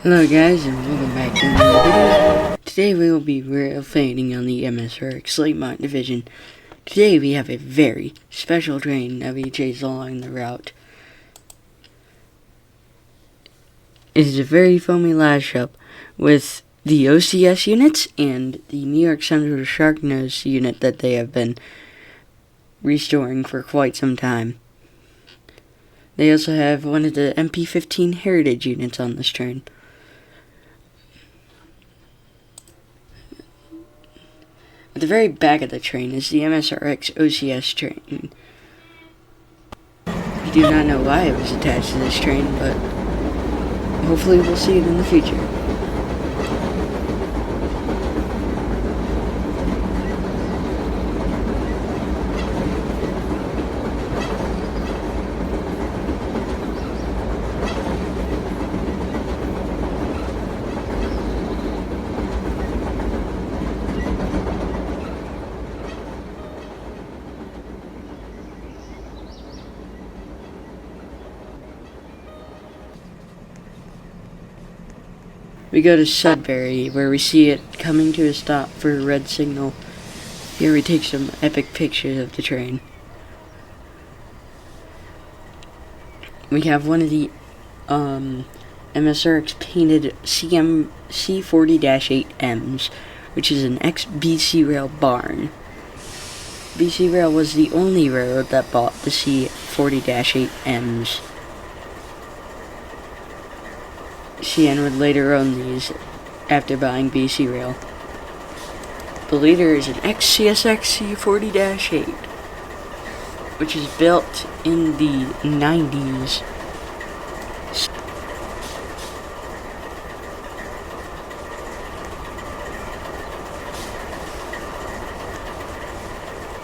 Hello guys and welcome back to another video. Today we will be railfanning on the MSRX lakemont division. Today we have a very special train that we chase along the route. It is a very foamy lash up with the OCS units and the New York Central Sharknose unit that they have been restoring for quite some time. They also have one of the MP15 Heritage units on this train. At the very back of the train is the MSRX OCS train. We do not know why it was attached to this train, but hopefully we'll see it in the future. We go to Sudbury, where we see it coming to a stop for a red signal. Here we take some epic pictures of the train. We have one of the MSRX painted C40-8Ms, which is an ex-BC Rail barn. BC Rail was the only railroad that bought the C40-8Ms. CN would later own these after buying BC Rail. The leader is an ex-CSX C40-8, which is built in the 90s.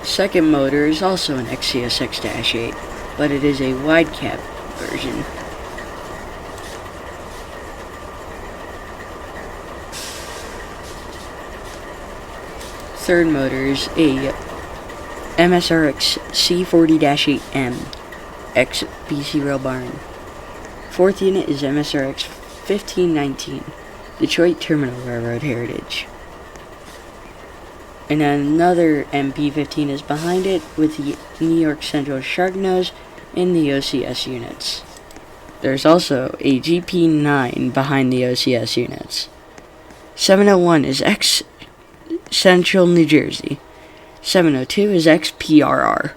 Second motor is also an ex-CSX-8, but it is a wide cab version. Third motor is a MSRX C40-8M, ex-BC Rail barn. Fourth unit is MSRX 1519, Detroit Terminal Railroad Heritage. And another MP15 is behind it with the New York Central Sharknose and the OCS units. There's also a GP9 behind the OCS units. 701 is Central New Jersey. 702 is XPRR.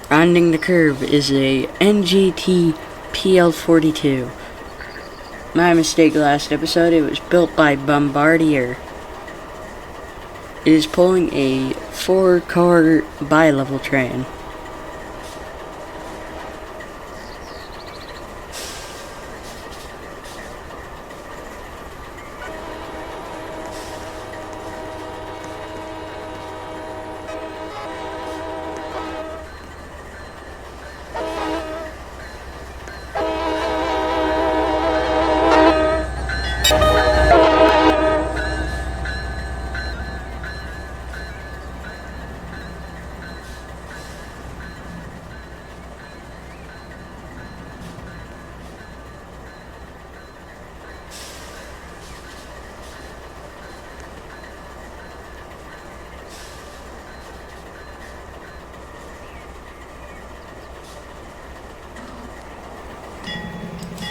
Rounding the curve is a NGT PL42. My mistake last episode, it was built by Bombardier. It is pulling a 4-car bi-level train.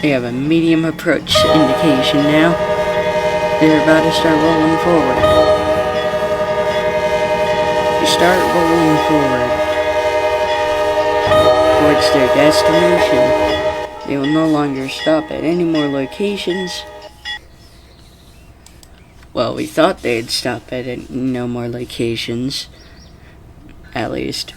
We have a medium approach indication now. They're about to start rolling forward. We start rolling forward. their destination. They will no longer stop at any more locations. Well, we thought they'd stop at no more locations, at least.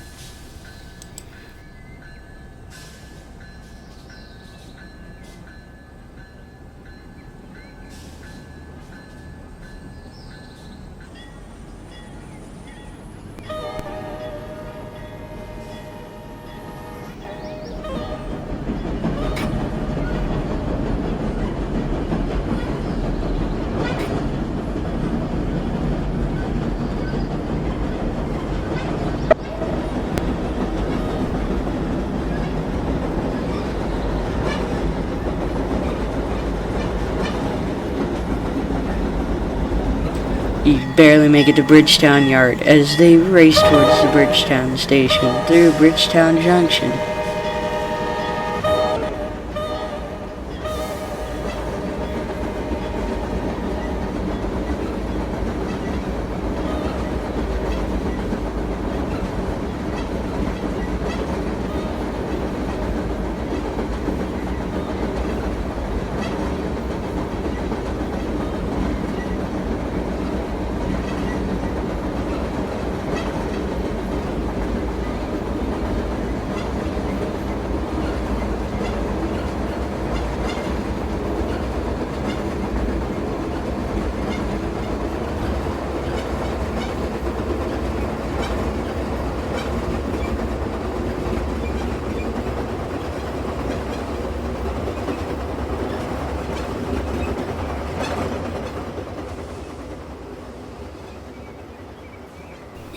You barely make it to Bridgetown Yard as they race towards the Bridgetown station through Bridgetown Junction.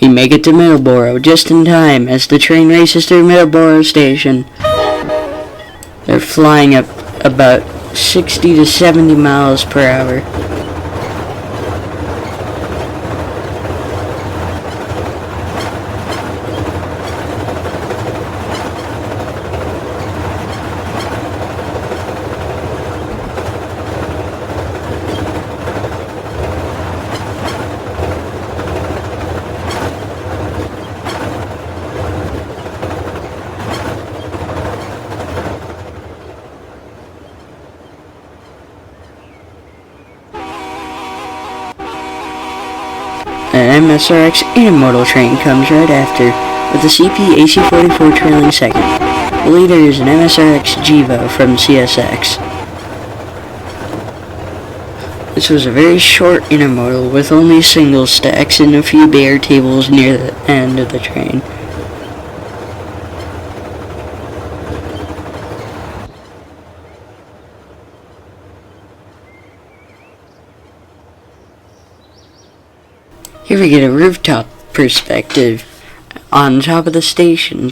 We make it to Middleborough just in time as the train races through Middleborough Station. They're flying up about 60 to 70 miles per hour. An MSRX intermodal train comes right after, with the CP AC44 trailing second. The leader is an MSRX Jivo from CSX. This was a very short intermodal with only single stacks and a few bare tables near the end of the train. Here we get a rooftop perspective on top of the station.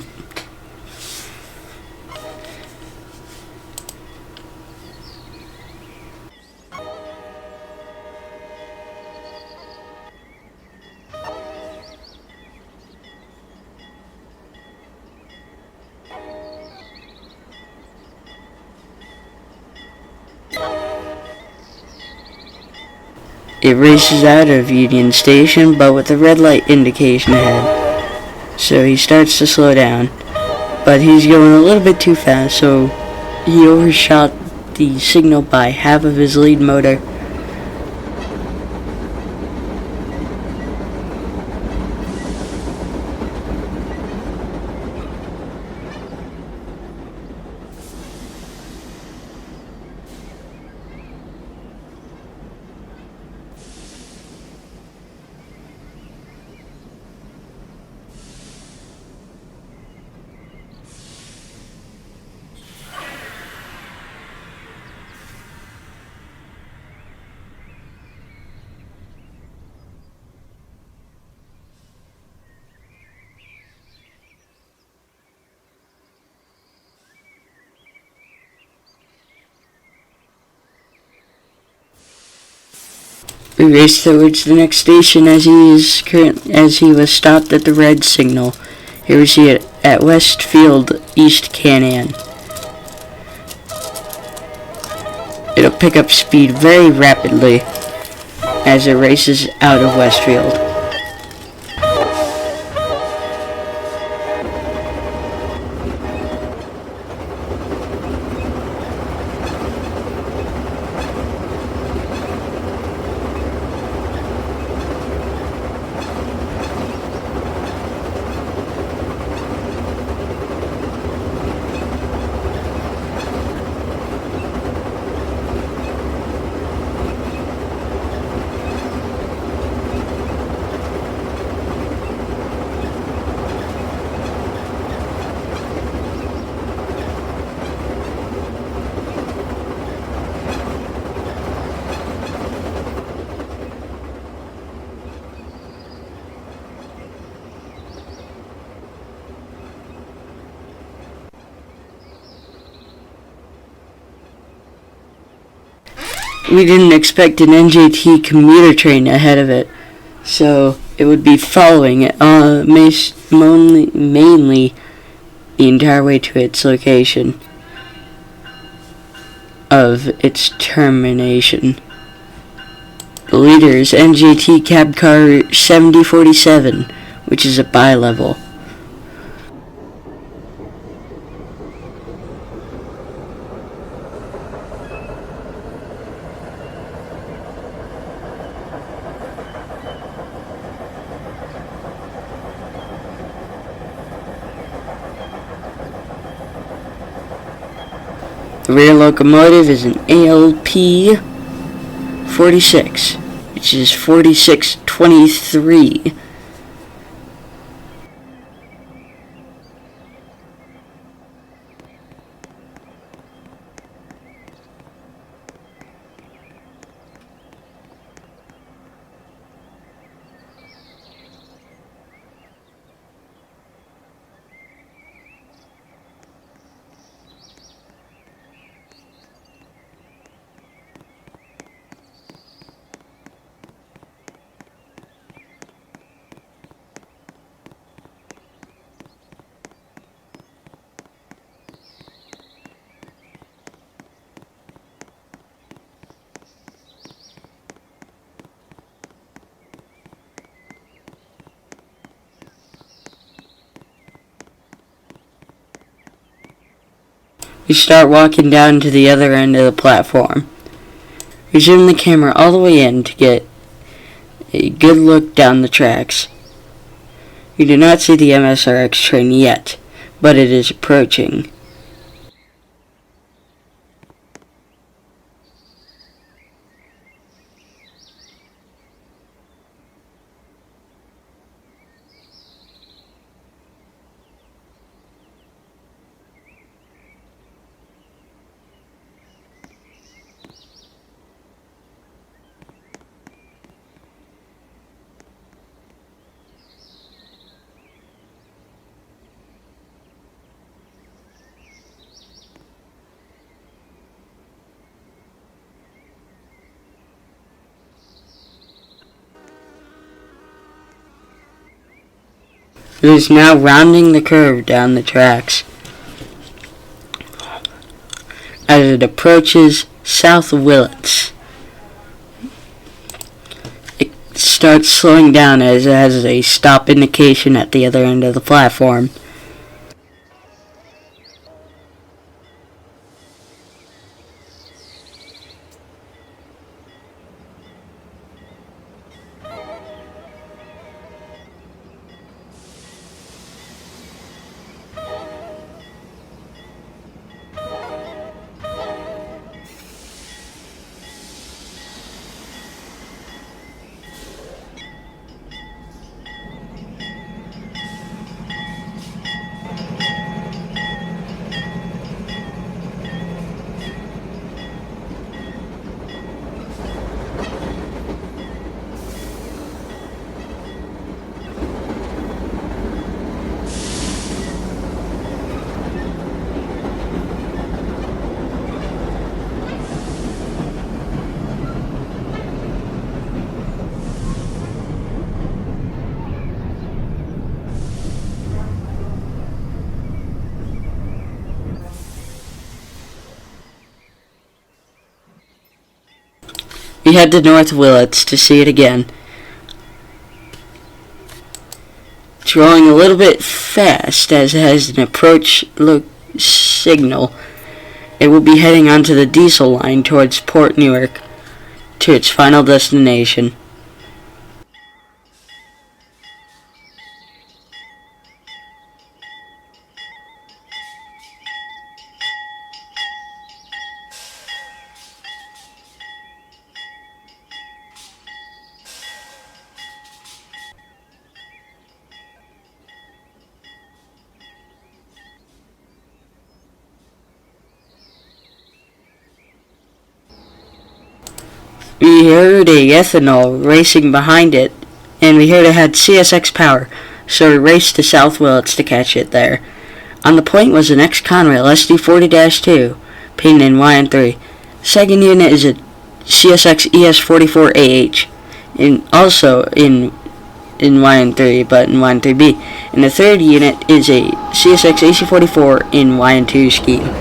It races out of Union Station, but with the red light indication ahead. So he starts to slow down, but he's going a little bit too fast, so he overshot the signal by half of his lead motor. We race towards the next station as he was stopped at the red signal. Here we see it at Westfield, East Canaan. It'll pick up speed very rapidly as it races out of Westfield. We didn't expect an NJT commuter train ahead of it, so it would be following it mainly the entire way to its location of its termination. The leader is NJT cab car 7047, which is a bi-level. The rear locomotive is an ALP 46, which is 4623. We start walking down to the other end of the platform. We zoom the camera all the way in to get a good look down the tracks. We do not see the MSRX train yet, but it is approaching. It is now rounding the curve down the tracks. As it approaches South Willets, it starts slowing down as it has a stop indication at the other end of the platform. We head to North Willets to see it again. It's rolling a little bit fast as it has an approach signal. It will be heading onto the diesel line towards Port Newark to its final destination. We heard a ethanol racing behind it, and we heard it had CSX power, so we raced to South Willets to catch it there. On the point was an ex-Conrail SD40-2, painted in YN3. Second unit is a CSX ES44AH, and also in YN3, but in YN3B. And the third unit is a CSX AC44 in YN2 scheme.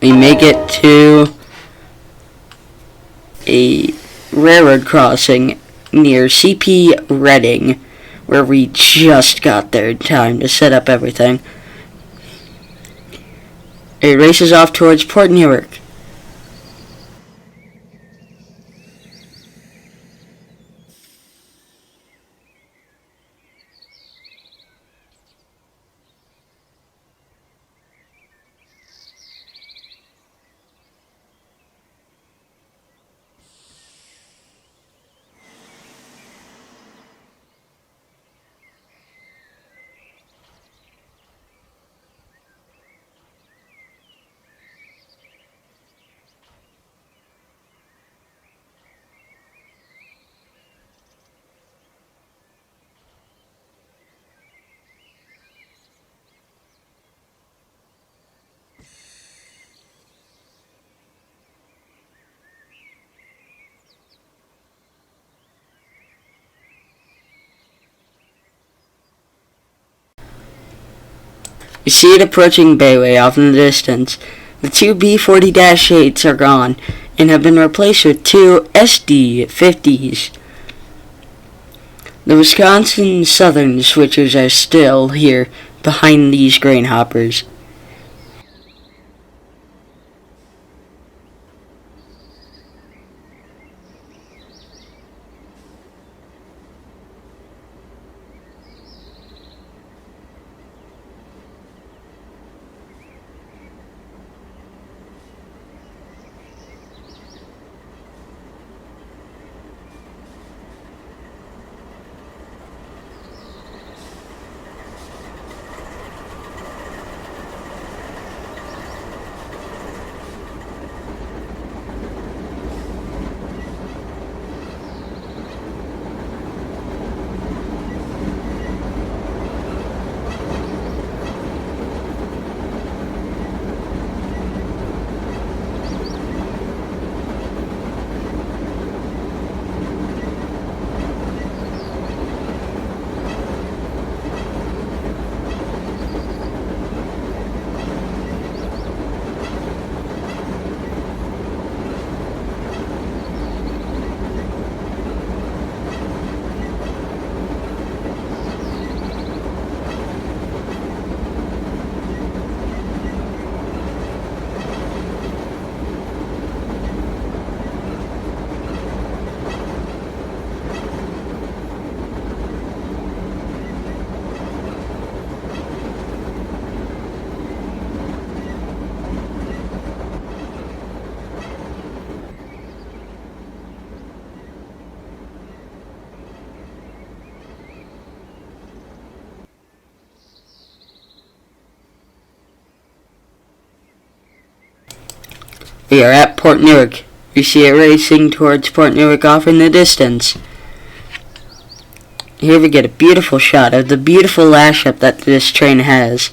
We make it to a railroad crossing near CP Reading, where we just got there in time to set up everything. It races off towards Port Newark. You see it approaching Bayway off in the distance. The two B40-8s are gone and have been replaced with two SD50s. The Wisconsin Southern switchers are still here behind these grain hoppers. We are at Port Newark. We see it racing towards Port Newark off in the distance. Here we get a beautiful shot of the beautiful lash-up that this train has.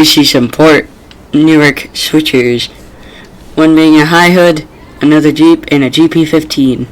we see some Port Newark switchers, one being a high hood, another Jeep, and a GP15.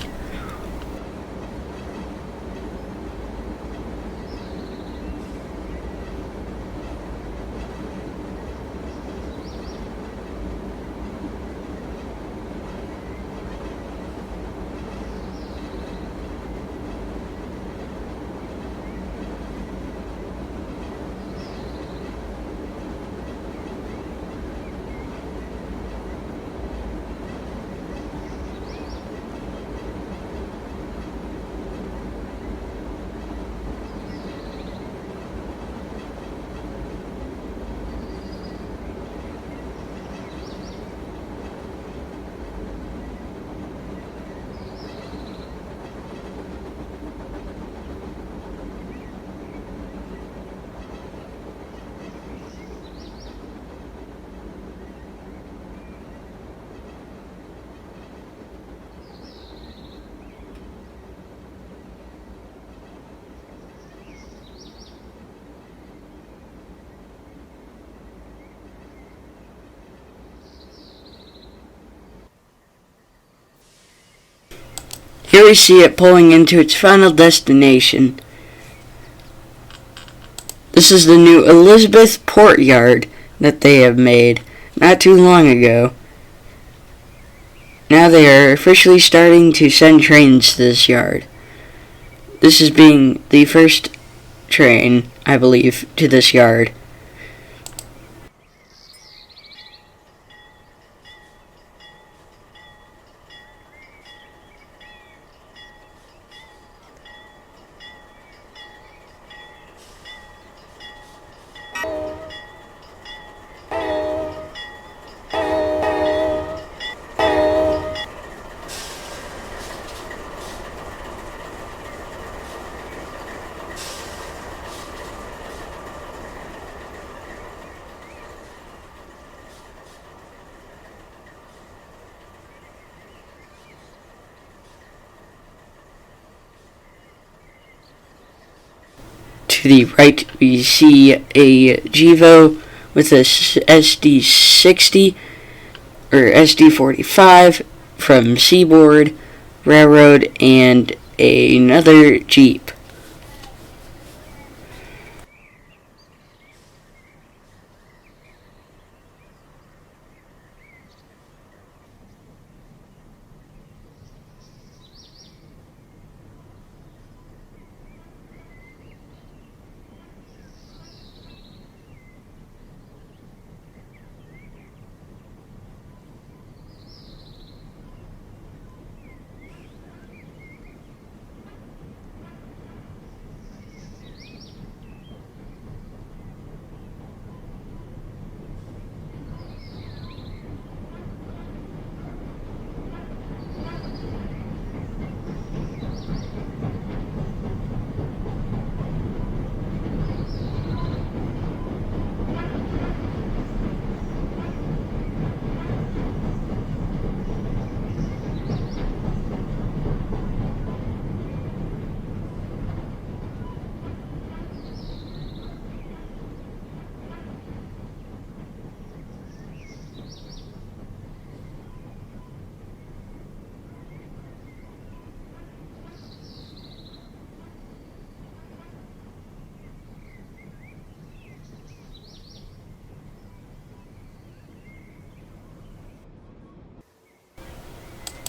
Here we see it pulling into its final destination. This is the new Elizabeth Port Yard that they have made not too long ago. Now they are officially starting to send trains to this yard. This is being the first train, I believe, to this yard. To the right, we see a Gevo with a SD60 or SD45 from Seaboard Railroad and another Jeep.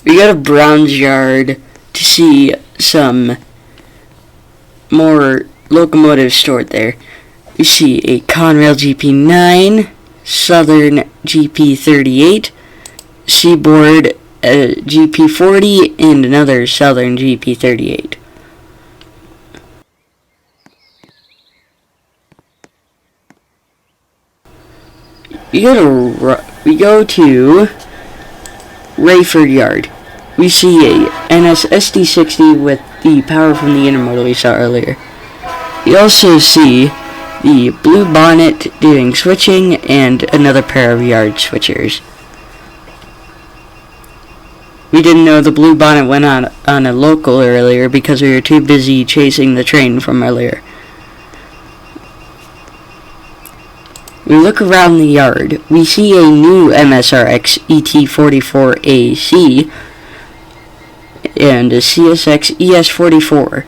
We go to Brown's Yard to see some more locomotives stored there. We see a Conrail GP9, Southern GP38, Seaboard GP40, and another Southern GP38. We go to Rayford Yard. We see a NS SD60 with the power from the intermodal we saw earlier. We also see the Blue Bonnet doing switching and another pair of yard switchers. We didn't know the Blue Bonnet went on a local earlier because we were too busy chasing the train from earlier. We look around the yard. We see a new MSRX ET44AC and a CSX ES44.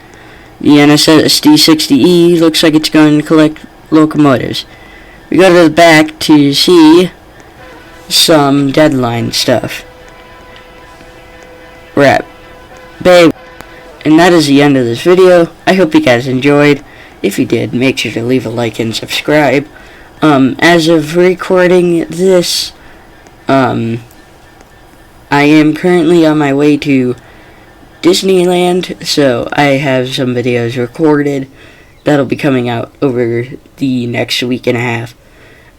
The NSS D60E looks like it's going to collect locomotives. We go to the back to see some deadline stuff. We're at Bay. And that is the end of this video. I hope you guys enjoyed. If you did, make sure to leave a like and subscribe. As of recording this, I am currently on my way to Disneyland, so I have some videos recorded that'll be coming out over the next week and a half.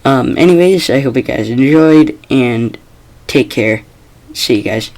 Anyways, I hope you guys enjoyed, and take care. See you guys.